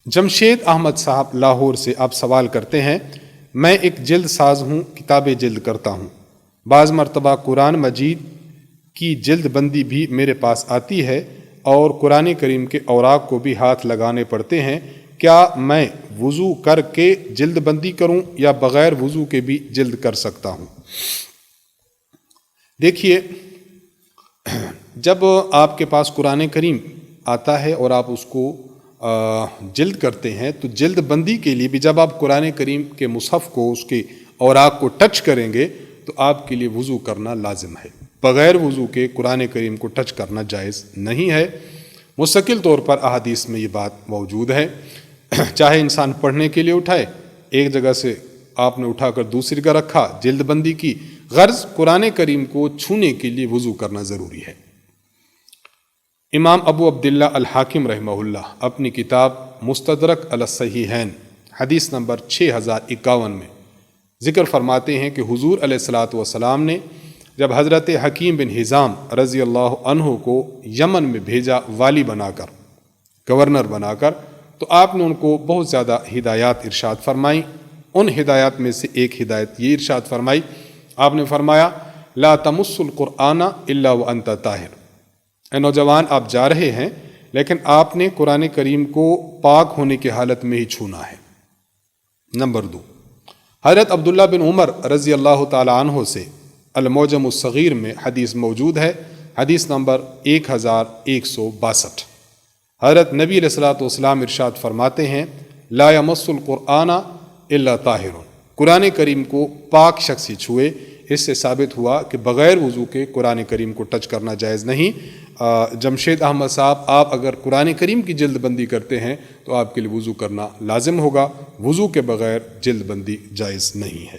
جمشید احمد صاحب لاہور سے آپ سوال کرتے ہیں، میں ایک جلد ساز ہوں، کتابیں جلد کرتا ہوں، بعض مرتبہ قرآن مجید کی جلد بندی بھی میرے پاس آتی ہے اور قرآن کریم کے اوراق کو بھی ہاتھ لگانے پڑتے ہیں، کیا میں وضو کر کے جلد بندی کروں یا بغیر وضو کے بھی جلد کر سکتا ہوں؟ دیکھیے، جب آپ کے پاس قرآن کریم آتا ہے اور آپ اس کو جلد کرتے ہیں تو جلد بندی کے لیے بھی جب آپ قرآن کریم کے مصحف کو، اس کے اوراق کو ٹچ کریں گے تو آپ کے لیے وضو کرنا لازم ہے۔ بغیر وضو کے قرآن کریم کو ٹچ کرنا جائز نہیں ہے۔ مستقل طور پر احادیث میں یہ بات موجود ہے، چاہے انسان پڑھنے کے لیے اٹھائے، ایک جگہ سے آپ نے اٹھا کر دوسری جگہ رکھا، جلد بندی کی، غرض قرآن کریم کو چھونے کے لیے وضو کرنا ضروری ہے۔ امام ابو عبداللہ الحاکم رحمہ اللہ اپنی کتاب مستدرک علی الصحیحین حدیث نمبر 6051 میں ذکر فرماتے ہیں کہ حضور علیہ الصلاۃ والسلام نے جب حضرت حکیم بن حزام رضی اللہ عنہ کو یمن میں بھیجا، والی بنا کر، گورنر بنا کر، تو آپ نے ان کو بہت زیادہ ہدایات ارشاد فرمائیں۔ ان ہدایات میں سے ایک ہدایت یہ ارشاد فرمائی، آپ نے فرمایا لا تمس القرآن الا وانت طاہر۔ اے نوجوان، آپ جا رہے ہیں لیکن آپ نے قرآن کریم کو پاک ہونے کی حالت میں ہی چھونا ہے۔ نمبر 2، حضرت عبداللہ بن عمر رضی اللہ تعالی عنہ سے المعجم الصغیر میں حدیث موجود ہے، حدیث نمبر 1162۔ حضرت نبی علیہ الصلوۃ والسلام ارشاد فرماتے ہیں لا یمس القرآن الا طاہر، قرآن کریم کو پاک شخص ہی چھوئے۔ اس سے ثابت ہوا کہ بغیر وضو کے قرآن کریم کو ٹچ کرنا جائز نہیں۔ جمشید احمد صاحب، آپ اگر قرآن کریم کی جلد بندی کرتے ہیں تو آپ کے لیے وضو کرنا لازم ہوگا، وضو کے بغیر جلد بندی جائز نہیں ہے۔